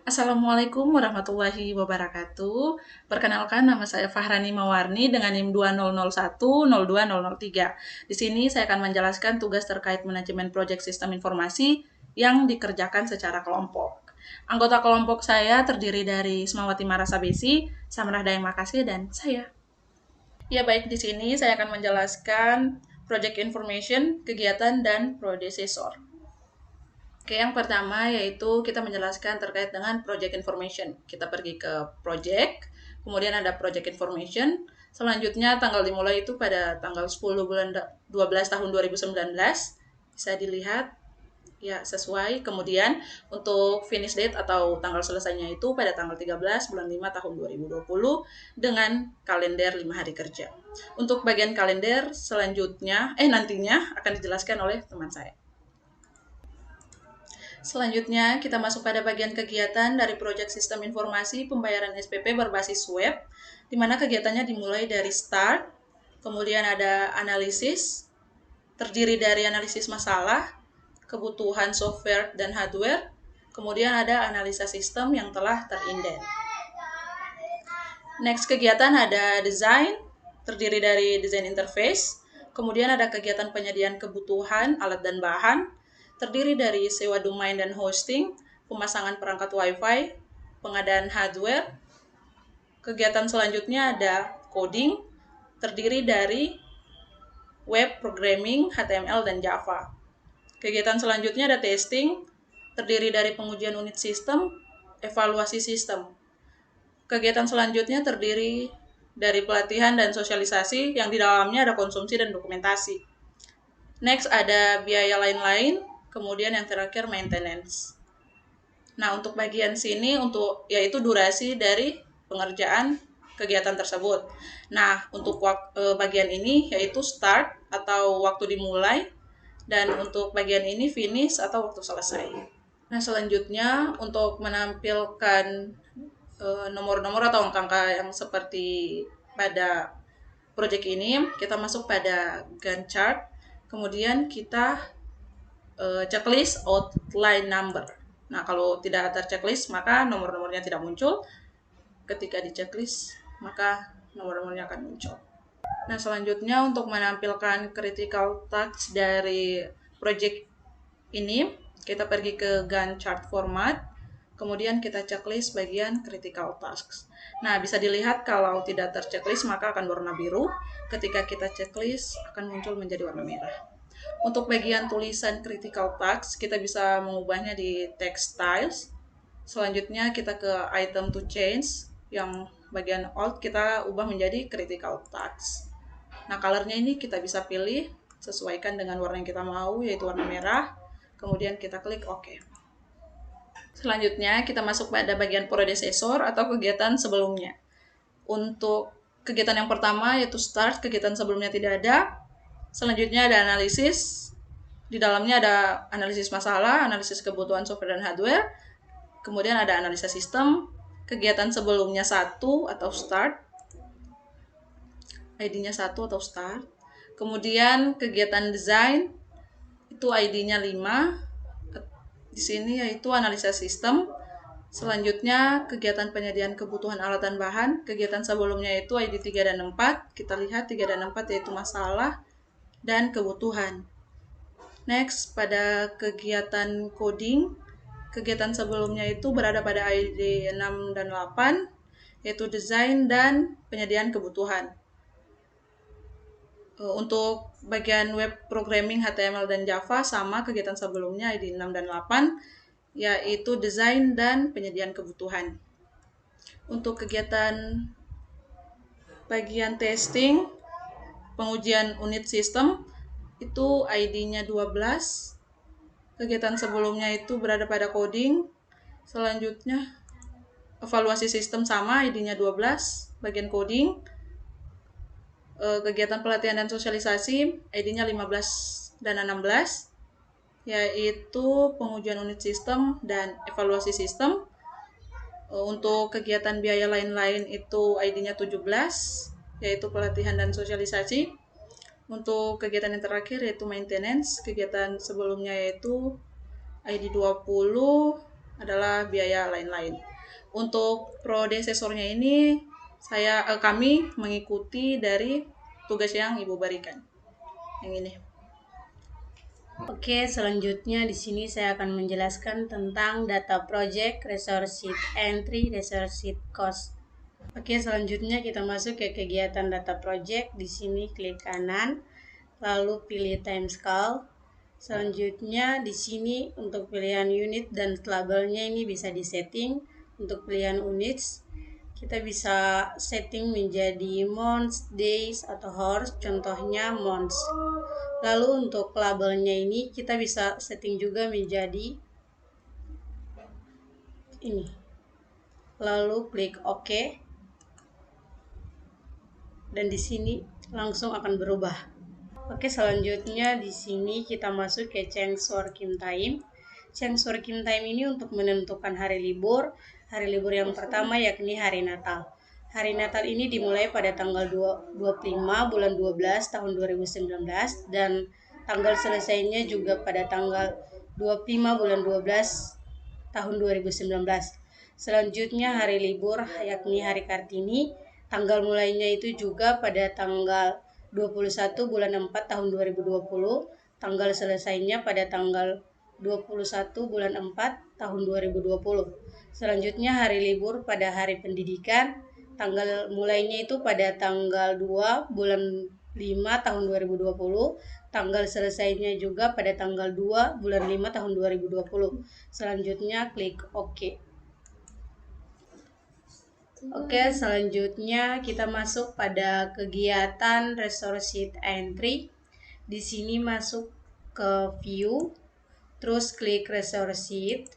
Assalamualaikum warahmatullahi wabarakatuh. Perkenalkan, nama saya Fahrani Mawarni dengan NIM 2001020003. Di sini saya akan menjelaskan tugas terkait manajemen proyek sistem informasi yang dikerjakan secara kelompok. Anggota kelompok saya terdiri dari Ismawati Marasabesi, Samrah Dayang Makasih, dan saya. Ya baik, di sini saya akan menjelaskan project information, kegiatan, dan predecessor. Oke, yang pertama yaitu kita menjelaskan terkait dengan project information. Kita pergi ke project, kemudian ada project information. Selanjutnya tanggal dimulai itu pada tanggal 10 bulan 12 tahun 2019. Bisa dilihat ya sesuai. Kemudian untuk finish date atau tanggal selesainya itu pada tanggal 13 bulan 5 tahun 2020 dengan kalender 5 hari kerja. Untuk bagian kalender selanjutnya nantinya akan dijelaskan oleh teman saya. Selanjutnya, kita masuk pada bagian kegiatan dari proyek sistem informasi pembayaran SPP berbasis web, di mana kegiatannya dimulai dari start, kemudian ada analisis, terdiri dari analisis masalah, kebutuhan software dan hardware, kemudian ada analisa sistem yang telah terinden. Next kegiatan ada desain, terdiri dari desain interface, kemudian ada kegiatan penyediaan kebutuhan, alat dan bahan, terdiri dari sewa domain dan hosting, pemasangan perangkat Wi-Fi, pengadaan hardware. Kegiatan selanjutnya ada coding, terdiri dari web programming, HTML, dan Java. Kegiatan selanjutnya ada testing, terdiri dari pengujian unit sistem, evaluasi sistem. Kegiatan selanjutnya terdiri dari pelatihan dan sosialisasi yang di dalamnya ada konsumsi dan dokumentasi. Next ada biaya lain-lain, kemudian yang terakhir maintenance. Nah, untuk bagian sini yaitu durasi dari pengerjaan kegiatan tersebut. Nah, untuk bagian ini yaitu start atau waktu dimulai, dan untuk bagian ini finish atau waktu selesai. Nah, selanjutnya untuk menampilkan nomor-nomor atau angka-angka yang seperti pada project ini, kita masuk pada Gantt chart, kemudian kita checklist outline number. Nah, kalau tidak terchecklist, maka nomor-nomornya tidak muncul. Ketika di checklist, maka nomor-nomornya akan muncul. Nah, selanjutnya untuk menampilkan critical task dari project ini, kita pergi ke Gantt chart format, kemudian kita checklist bagian critical tasks. Nah, bisa dilihat kalau tidak terchecklist maka akan warna biru. Ketika kita checklist akan muncul menjadi warna merah. Untuk bagian tulisan critical task, kita bisa mengubahnya di text styles. Selanjutnya kita ke item to change, yang bagian alt kita ubah menjadi critical task. Nah, colornya ini kita bisa pilih, sesuaikan dengan warna yang kita mau, yaitu warna merah. Kemudian kita klik OK. Selanjutnya kita masuk pada bagian predecessor atau kegiatan sebelumnya. Untuk kegiatan yang pertama yaitu start, kegiatan sebelumnya tidak ada. Selanjutnya ada analisis, di dalamnya ada analisis masalah, analisis kebutuhan software dan hardware, kemudian ada analisa sistem, kegiatan sebelumnya 1 atau start, ID-nya 1 atau start, kemudian kegiatan desain, itu ID-nya 5, di sini yaitu analisa sistem. Selanjutnya kegiatan penyediaan kebutuhan alat dan bahan, kegiatan sebelumnya itu ID 3 dan 4, kita lihat 3 dan 4 yaitu masalah dan kebutuhan. Next, pada kegiatan coding, kegiatan sebelumnya itu berada pada ID 6 dan 8, yaitu desain dan penyediaan kebutuhan. Untuk bagian web programming HTML dan Java sama kegiatan sebelumnya ID 6 dan 8, yaitu desain dan penyediaan kebutuhan. Untuk kegiatan bagian testing, pengujian unit sistem, itu ID-nya 12. Kegiatan sebelumnya itu berada pada coding. Selanjutnya evaluasi sistem sama, ID-nya 12, bagian coding. Kegiatan pelatihan dan sosialisasi, ID-nya 15 dan 16, yaitu pengujian unit sistem dan evaluasi sistem. Untuk kegiatan biaya lain-lain itu ID-nya 17, yaitu pelatihan dan sosialisasi. Untuk kegiatan yang terakhir yaitu maintenance, kegiatan sebelumnya yaitu ID 20, adalah biaya lain-lain. Untuk prodesesornya ini kami mengikuti dari tugas yang Ibu berikan. Yang ini. Oke, selanjutnya di sini saya akan menjelaskan tentang data project, resource sheet entry, resource sheet cost. Oke, selanjutnya kita masuk ke kegiatan data project. Di sini klik kanan, lalu pilih time scale. Selanjutnya di sini untuk pilihan unit dan labelnya ini bisa disetting. Untuk pilihan units, kita bisa setting menjadi months, days, atau hours. Contohnya months. Lalu untuk labelnya ini kita bisa setting juga menjadi ini. Lalu klik OK. Dan di sini langsung akan berubah. Oke, selanjutnya di sini kita masuk ke change working time. Change working time ini untuk menentukan hari libur. Hari libur yang pertama yakni hari Natal. Hari Natal ini dimulai pada tanggal 25 bulan 12 tahun 2019 dan tanggal selesainya juga pada tanggal 25 bulan 12 tahun 2019. Selanjutnya hari libur yakni hari Kartini. Tanggal mulainya itu juga pada tanggal 21 bulan 4 tahun 2020. Tanggal selesainya pada tanggal 21 bulan 4 tahun 2020. Selanjutnya hari libur pada hari pendidikan. Tanggal mulainya itu pada tanggal 2 bulan 5 tahun 2020. Tanggal selesainya juga pada tanggal 2 bulan 5 tahun 2020. Selanjutnya klik OK. Oke, selanjutnya kita masuk pada kegiatan resource sheet entry. Di sini masuk ke view, terus klik resource sheet.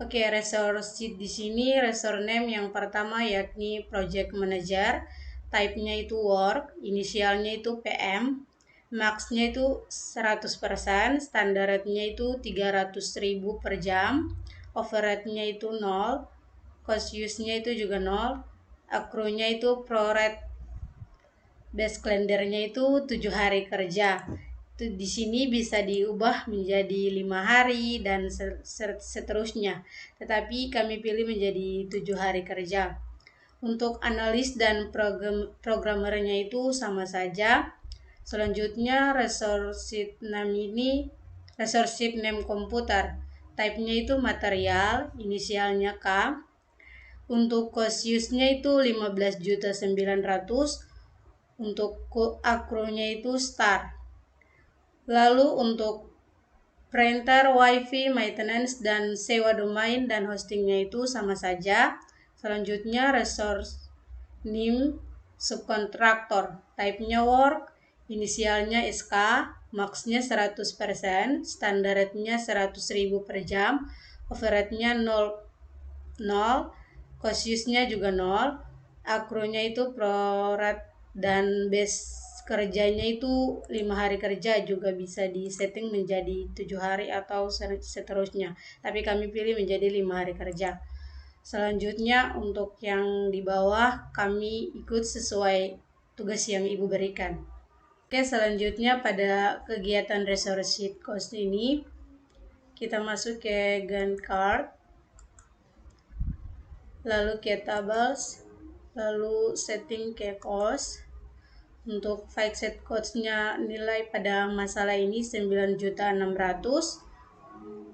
Oke, resource sheet di sini resource name yang pertama yakni project manager, type-nya itu work, inisialnya itu PM, max-nya itu 100%, standarnya itu 300.000 per jam, overhead-nya itu 0, cost use-nya itu juga 0, accrue-nya itu prorate base calendarnya itu 7 hari kerja. Itu di sini bisa diubah menjadi 5 hari dan seterusnya. Tetapi kami pilih menjadi 7 hari kerja. Untuk analis dan programmernya itu sama saja. Selanjutnya resource name komputer. Type-nya itu material, inisialnya K. Untuk cost use-nya itu 15.900.000. Untuk accrue-nya itu star. Lalu untuk printer, wifi, maintenance, dan sewa domain dan hostingnya itu sama saja. Selanjutnya resource name subkontraktor, type-nya work, inisialnya SK, max-nya 100%, standarnya 100.000 per jam, overhead-nya 0, cost use-nya juga 0, accrue-nya itu prorate dan base kerjanya itu 5 hari kerja, juga bisa disetting menjadi 7 hari atau seterusnya, tapi kami pilih menjadi 5 hari kerja. Selanjutnya untuk yang di bawah kami ikut sesuai tugas yang Ibu berikan. Oke, selanjutnya pada kegiatan resource sheet cost ini kita masuk ke Gantt chart, lalu ke tables, lalu setting ke cost. Untuk fixed cost-nya nilai pada masalah ini 9.600.000.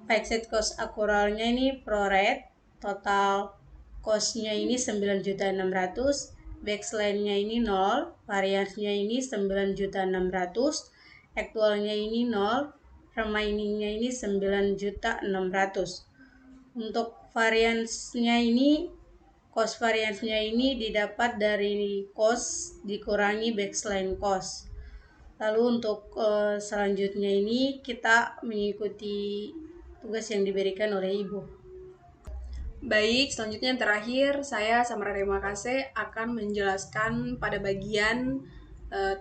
Fixed cost akuralnya ini prorate, total cost-nya ini 9.600.000, baseline-nya ini 0, variance-nya ini 9.600.000, actual-nya ini 0, remaining-nya ini 9.600.000. Untuk variance-nya ini, cost variance-nya ini didapat dari cost dikurangi baseline cost. Lalu untuk selanjutnya ini kita mengikuti tugas yang diberikan oleh Ibu. Baik, selanjutnya yang terakhir saya Samara Makase akan menjelaskan pada bagian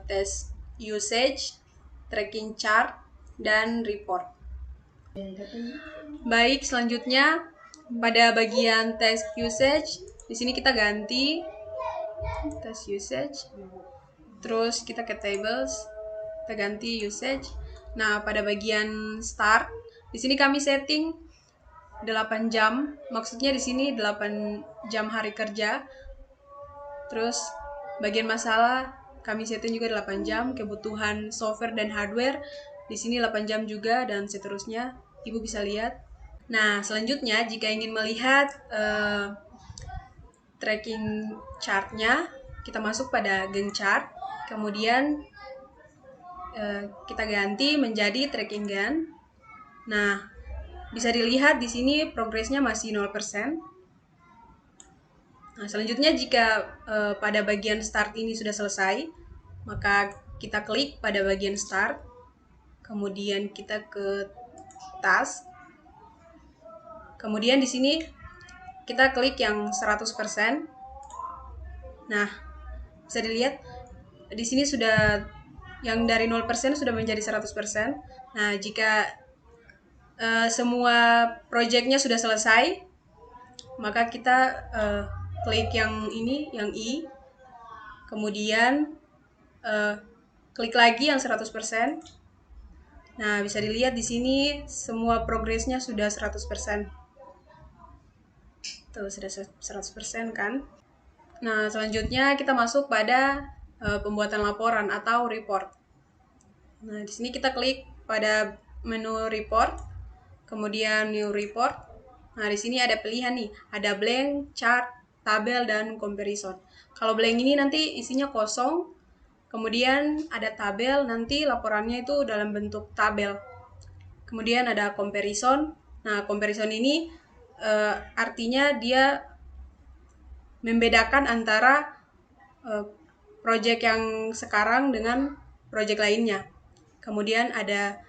tes usage, tracking chart, dan report. Baik, selanjutnya pada bagian tes usage, di sini kita ganti tes usage, terus kita ke tables, kita ganti usage. Nah, pada bagian start, di sini kami setting 8 jam. Maksudnya di sini 8 jam hari kerja. Terus bagian masalah kami setting juga 8 jam, kebutuhan software dan hardware di sini 8 jam juga, dan seterusnya. Ibu bisa lihat. Nah, selanjutnya jika ingin melihat tracking chartnya, kita masuk pada Gantt chart, kemudian kita ganti menjadi tracking Gantt. Nah, bisa dilihat di sini progresnya masih 0%. Nah, selanjutnya jika pada bagian start ini sudah selesai, maka kita klik pada bagian start, kemudian kita ke task, kemudian di sini kita klik yang 100%. Nah, bisa dilihat di sini sudah yang dari 0% sudah menjadi 100%. Nah, jika semua proyeknya sudah selesai, maka kita klik yang ini, yang I, kemudian klik lagi yang 100%. Nah, bisa dilihat di sini semua progresnya sudah 100%. Tuh, sudah 100% kan? Nah, selanjutnya kita masuk pada pembuatan laporan atau report. Nah, di sini kita klik pada menu report, kemudian new report. Nah, di sini ada pilihan nih, ada blank, chart, tabel, dan comparison. Kalau blank ini nanti isinya kosong, kemudian ada tabel, nanti laporannya itu dalam bentuk tabel. Kemudian ada comparison. Nah, comparison ini artinya dia membedakan antara project yang sekarang dengan project lainnya. Kemudian ada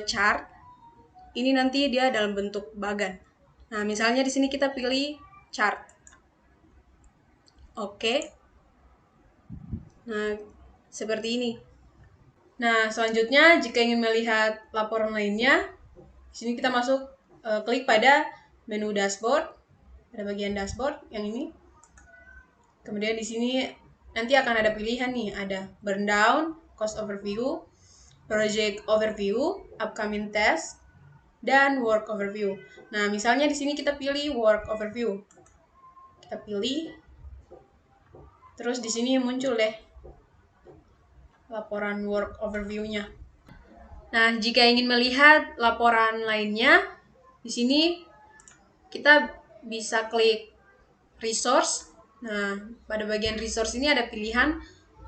chart. Ini nanti dia dalam bentuk bagan. Nah, misalnya di sini kita pilih chart. Oke. Nah, seperti ini. Nah, selanjutnya jika ingin melihat laporan lainnya, di sini kita masuk klik pada menu dashboard. Ada bagian dashboard yang ini. Kemudian di sini nanti akan ada pilihan nih, ada burn down, cost overview, project overview, upcoming task, dan work overview. Nah, misalnya di sini kita pilih work overview. Kita pilih, terus di sini muncul deh laporan work overview-nya. Nah, jika ingin melihat laporan lainnya, di sini kita bisa klik resource. Nah, pada bagian resource ini ada pilihan,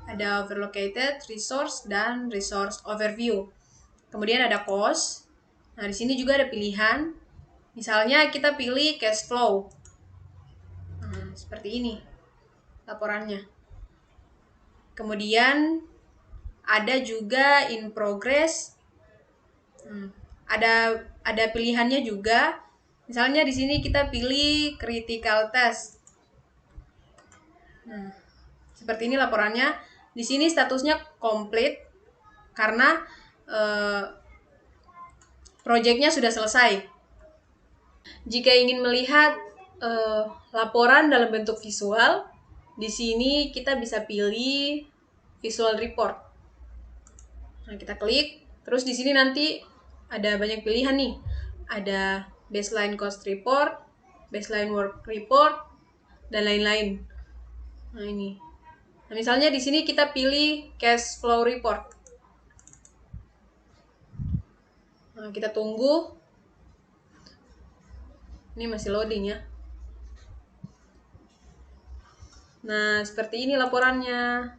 ada overlocated, resource, dan resource overview. Kemudian ada cost. Nah, di sini juga ada pilihan. Misalnya kita pilih cash flow. Nah, seperti ini laporannya. Kemudian ada juga in progress. Ada pilihannya juga. Misalnya di sini kita pilih critical test. Nah, seperti ini laporannya. Di sini statusnya complete karena proyeknya sudah selesai. Jika ingin melihat laporan dalam bentuk visual, di sini kita bisa pilih visual report. Nah, kita klik, terus di sini nanti ada banyak pilihan nih. Ada baseline cost report, baseline work report, dan lain-lain. Nah, ini. Nah, misalnya di sini kita pilih cash flow report. Nah, kita tunggu. Ini masih loading ya. Nah, seperti ini laporannya.